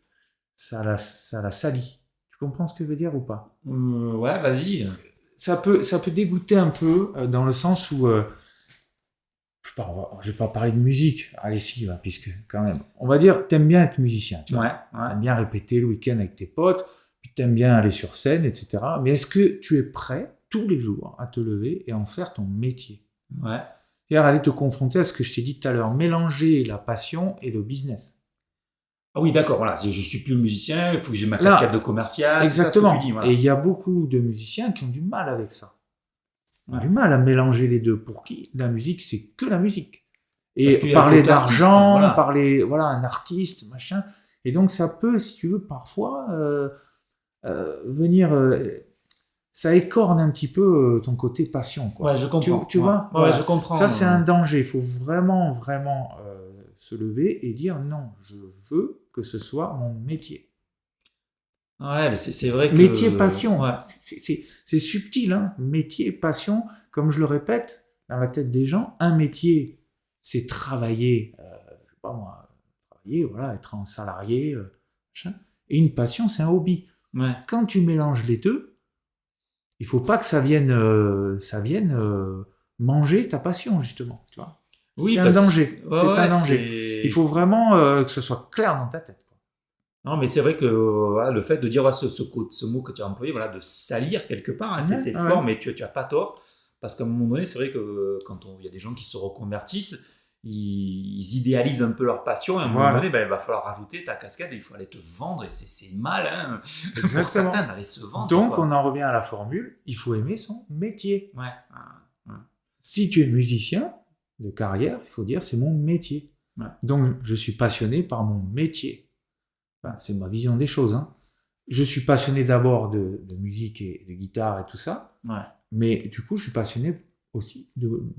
ça la salit. Tu comprends ce que je veux dire ou pas? Ouais, vas-y. Ça peut dégoûter un peu dans le sens où, je vais pas parler de musique. Allez, si, puisque quand même, on va dire, t'aimes bien être musicien. Tu vois. Ouais. T'aimes bien répéter le week-end avec tes potes, puis t'aimes bien aller sur scène, etc. Mais est-ce que tu es prêt tous les jours à te lever et en faire ton métier? Ouais. C'est-à-dire aller te confronter à ce que je t'ai dit tout à l'heure, mélanger la passion et le business. Ah oui, d'accord, voilà, je suis plus le musicien, il faut que j'ai ma casquette de commercial, exactement. C'est ça ce que tu dis, voilà. Et il y a beaucoup de musiciens qui ont du mal avec ça. Ils ont du mal à mélanger les deux. Pour qui la musique, c'est que la musique. Et parler d'argent, parler, voilà, un artiste, machin. Et donc ça peut, si tu veux, parfois venir... ça écorne un petit peu ton côté passion, quoi. Ouais, je comprends. Tu vois? Ouais, je comprends. Ça, c'est un danger. Il faut vraiment, vraiment se lever et dire non, je veux que ce soit mon métier. Ouais, mais c'est vrai que... Métier, passion. Ouais. C'est subtil, hein. Métier, passion. Comme je le répète, dans la tête des gens, un métier, c'est travailler, je sais pas moi, travailler, voilà, être en salarié, machin. Et une passion, c'est un hobby. Ouais. Quand tu mélanges les deux, il faut pas que ça vienne manger ta passion, justement. Tu vois. Oui, c'est un danger. Ouais, c'est un danger. Il faut vraiment que ce soit clair dans ta tête. Quoi. Non, mais c'est vrai que voilà, le fait de dire ce mot que tu as employé, voilà, de salir quelque part, hein, c'est fort, mais tu as pas tort. Parce qu'à un moment donné, c'est vrai que quand il y a des gens qui se reconvertissent, ils idéalisent un peu leur passion. Et à un moment donné, il va falloir rajouter ta casquette et il faut aller te vendre. Et c'est mal, hein, pour certains, d'aller se vendre. Donc, on en revient à la formule, il faut aimer son métier. Ouais. Si tu es musicien de carrière, il faut dire c'est mon métier. Ouais. Donc, je suis passionné par mon métier. Enfin, c'est ma vision des choses. Hein. Je suis passionné d'abord de musique et de guitare et tout ça. Ouais. Mais du coup, je suis passionné aussi de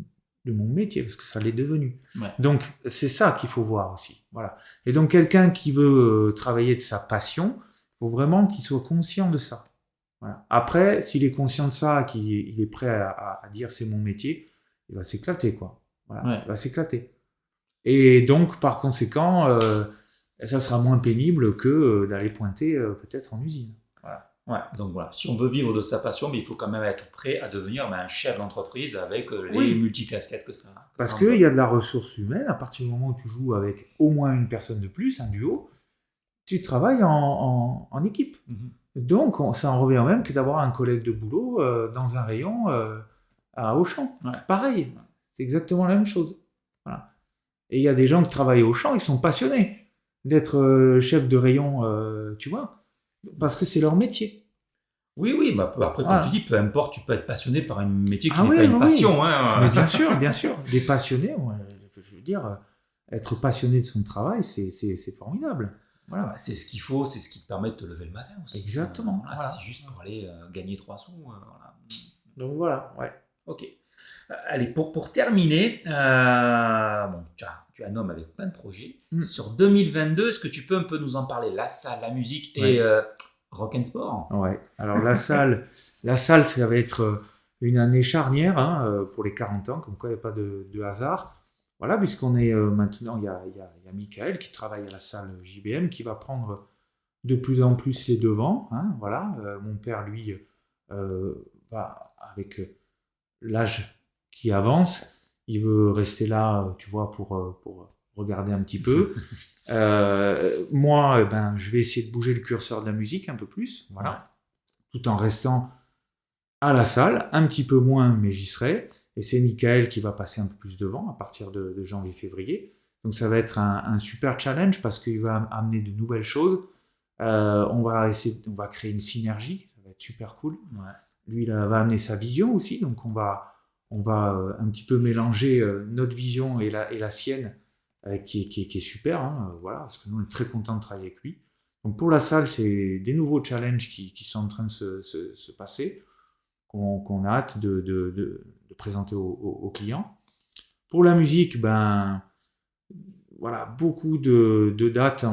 mon métier, parce que ça l'est devenu. Ouais. Donc, c'est ça qu'il faut voir aussi. Voilà. Et donc, quelqu'un qui veut travailler de sa passion, il faut vraiment qu'il soit conscient de ça. Voilà. Après, s'il est conscient de ça, qu'il est prêt à dire c'est mon métier, il va s'éclater, quoi. Voilà. Ouais. Il va s'éclater. Et donc, par conséquent, ça sera moins pénible que d'aller pointer peut-être en usine. Voilà. Ouais, donc voilà, si on veut vivre de sa passion, mais il faut quand même être prêt à devenir un chef d'entreprise avec les multicasquettes que ça a. Parce qu'il y a de la ressource humaine, à partir du moment où tu joues avec au moins une personne de plus, un duo, tu travailles en équipe. Mm-hmm. Donc, ça en revient même que d'avoir un collègue de boulot dans un rayon à Auchan. Ouais. Pareil, c'est exactement la même chose. Voilà. Et il y a des gens qui travaillent au Auchan, ils sont passionnés d'être chef de rayon, tu vois. Parce que c'est leur métier. Oui, bah après, comme tu dis, peu importe, tu peux être passionné par un métier qui n'est pas une passion. Oui. Hein. Mais bien sûr. Des passionnés, je veux dire, être passionné de son travail, c'est formidable. Voilà. Bah, c'est ce qu'il faut, c'est ce qui te permet de te lever le matin aussi. Exactement. Voilà. C'est juste pour aller gagner 3 sous. Voilà. Donc voilà, ouais. Ok. Allez, pour terminer, tu es un homme avec plein de projets. Sur 2022, est-ce que tu peux un peu nous en parler? La salle, la musique et rock and sport. Ouais. Alors la salle, ça va être une année charnière pour les 40 ans, comme quoi il n'y a pas de hasard. Voilà, puisqu'on est maintenant, il y a Michael qui travaille à la salle JBM, qui va prendre de plus en plus les devants. Hein, voilà. Mon père, lui, va avec l'âge qui avance, il veut rester là, tu vois, pour regarder un petit peu. Moi, je vais essayer de bouger le curseur de la musique un peu plus, voilà, tout en restant à la salle, un petit peu moins, mais j'y serai. Et c'est Michael qui va passer un peu plus devant à partir de janvier-février. Donc ça va être un super challenge parce qu'il va amener de nouvelles choses. On va créer une synergie, ça va être super cool. Ouais. Lui, il va amener sa vision aussi, donc on va un petit peu mélanger notre vision et la sienne, qui est super, hein, voilà, parce que nous on est très contents de travailler avec lui. Donc pour la salle, c'est des nouveaux challenges qui sont en train de se passer, qu'on a hâte de présenter aux clients. Pour la musique, voilà, beaucoup de dates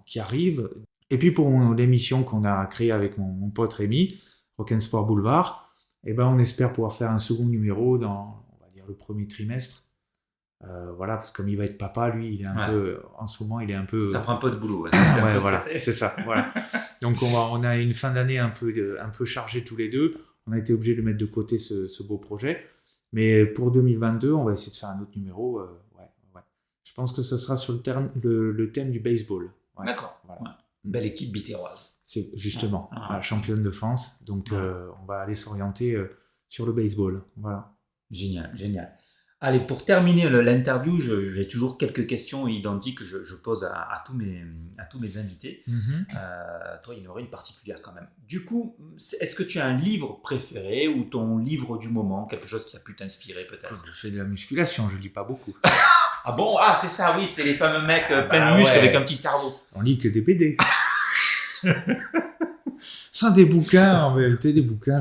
qui arrivent. Et puis pour l'émission qu'on a créée avec mon pote Rémi, Rock'n'Sport Boulevard, on espère pouvoir faire un second numéro dans, on va dire, le premier trimestre. Voilà, parce que comme il va être papa, lui, il est un peu, en ce moment, il est un peu... Ça prend un peu de boulot. Ouais, voilà, c'est ça. Voilà. Donc on a une fin d'année un peu chargée tous les deux. On a été obligé de mettre de côté ce beau projet. Mais pour 2022, on va essayer de faire un autre numéro. Je pense que ce sera sur le thème du baseball. Ouais. D'accord. Voilà. Ouais. Belle équipe bitéroise. C'est justement la championne de France. Donc on va aller s'orienter sur le baseball. Voilà. Génial. Allez, pour terminer l'interview, j'ai toujours quelques questions identiques que je pose à tous mes invités. Toi, il y en aurait une particulière quand même. Du coup, est-ce que tu as un livre préféré ou ton livre du moment, quelque chose qui a pu t'inspirer peut-être? Je fais de la musculation, je lis pas beaucoup. Ah bon? Ah, c'est ça, oui, c'est les fameux mecs pleins de muscles avec un petit cerveau. On lit que des BD. Sans des bouquins, en vérité, des bouquins,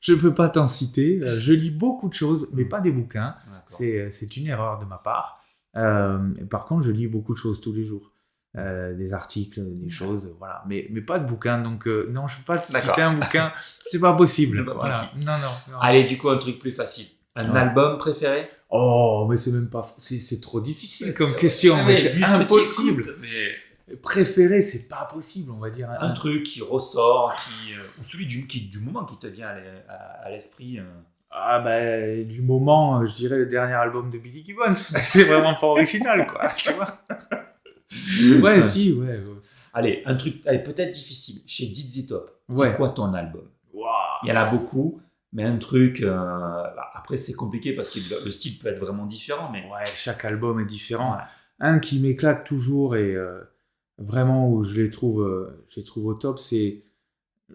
je peux pas t'en citer. Je lis beaucoup de choses, mais pas des bouquins. C'est une erreur de ma part. Par contre, je lis beaucoup de choses tous les jours. Des articles, des choses, voilà. Mais pas de bouquins. Donc, non, je ne peux pas te citer un bouquin. C'est pas possible. C'est pas possible. Non. Allez, du coup, un truc plus facile. Un album préféré? Oh, mais c'est même pas... C'est trop difficile comme question. Mais c'est impossible. Préféré, c'est pas possible, on va dire. Un truc qui ressort, ou celui du moment qui te vient à l'esprit. Du moment, je dirais le dernier album de Billy Gibbons. C'est vraiment pas original, quoi. Tu vois. Ouais. Allez, un truc peut-être difficile. Chez ZZ Top, c'est quoi ton album? Il y en a beaucoup, mais un truc... après, c'est compliqué parce que le style peut être vraiment différent. Mais... Ouais, chaque album est différent. Ouais. Un qui m'éclate toujours et vraiment où je les trouve au top, c'est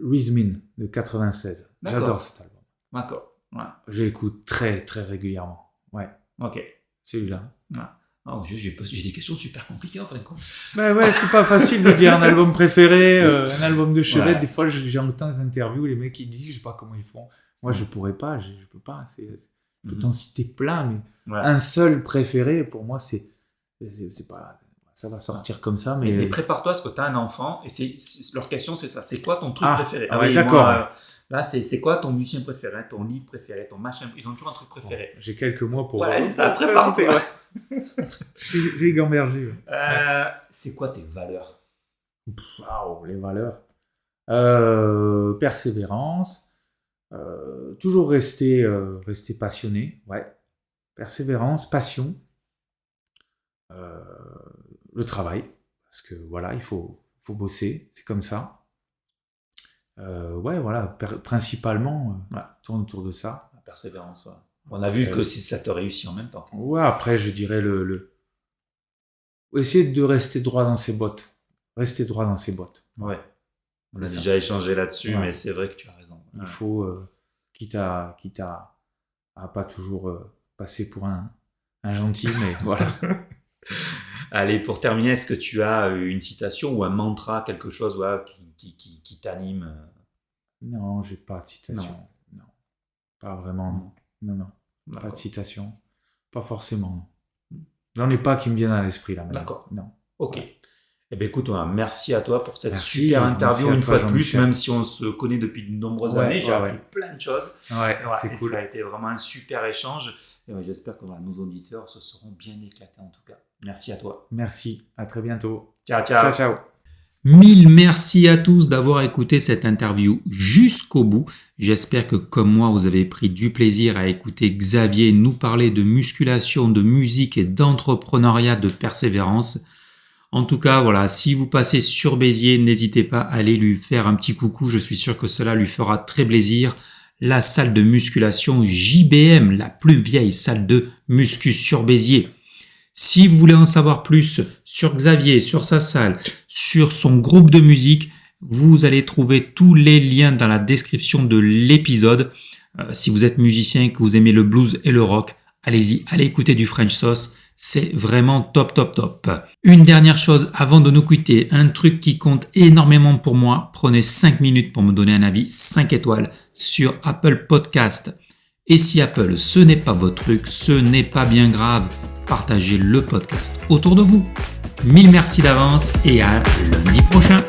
Rhythm de 96. D'accord. J'adore cet album. D'accord. Ouais. Je l'écoute très, très régulièrement. Ouais. Ok. Celui-là. Ouais. Oh, j'ai des questions super compliquées en fin de compte. C'est pas facile de dire un album préféré, un album de chevet. Ouais. Des fois, j'entends des interviews, les mecs ils disent, je sais pas comment ils font. Moi, je pourrais pas, je peux pas. Je peux t'en citer plein, mais un seul préféré, pour moi, c'est pas... Ça va sortir comme ça, mais... Et prépare-toi parce que tu as un enfant, et leur question, c'est ça. C'est quoi ton truc préféré? D'accord. Là, c'est quoi ton musicien préféré, ton livre préféré, ton machin? Ils ont toujours un truc préféré. Bon, j'ai quelques mois pour... Voilà, c'est ça, prépare-toi. J'ai gambergé. C'est quoi tes valeurs? Les valeurs. Persévérance. Toujours rester passionné. Ouais. Persévérance, passion. Le travail. Parce que voilà, il faut bosser. C'est comme ça. Principalement, tourne autour de ça. La persévérance, ouais. On a vu que si ça te réussit en même temps. Ouais, après, je dirais essayer de rester droit dans ses bottes. Rester droit dans ses bottes. Ouais. On a déjà échangé là-dessus, mais c'est vrai que tu as raison. Il faut, quitte à pas toujours passer pour un gentil, mais voilà. Allez, pour terminer, est-ce que tu as une citation ou un mantra, quelque chose qui t'anime? Non, j'ai pas de citation. Non. Pas vraiment, non. Pas de citation. Pas forcément. J'en ai pas qui me viennent à l'esprit là. D'accord. Non. Ok. Eh bien, écoute, merci à toi pour cette super interview une fois de plus, même si on se connaît depuis de nombreuses années. J'ai appris plein de choses. C'est cool. Ça a été vraiment un super échange. Et j'espère que nos auditeurs se seront bien éclatés en tout cas. Merci à toi. Merci. À très bientôt. Ciao. Mille merci à tous d'avoir écouté cette interview jusqu'au bout. J'espère que comme moi, vous avez pris du plaisir à écouter Xavier nous parler de musculation, de musique et d'entrepreneuriat, de persévérance. En tout cas, voilà, si vous passez sur Béziers, n'hésitez pas à aller lui faire un petit coucou. Je suis sûr que cela lui fera très plaisir. La salle de musculation JBM, la plus vieille salle de muscu sur Béziers. Si vous voulez en savoir plus sur Xavier, sur sa salle, sur son groupe de musique, vous allez trouver tous les liens dans la description de l'épisode. Si vous êtes musicien et que vous aimez le blues et le rock, allez-y, allez écouter du French Sauce. C'est vraiment top, top, top. Une dernière chose avant de nous quitter, un truc qui compte énormément pour moi. Prenez 5 minutes pour me donner un avis 5 étoiles sur Apple Podcast. Et si Apple, ce n'est pas votre truc, ce n'est pas bien grave, partagez le podcast autour de vous. 1000 merci d'avance et à lundi prochain.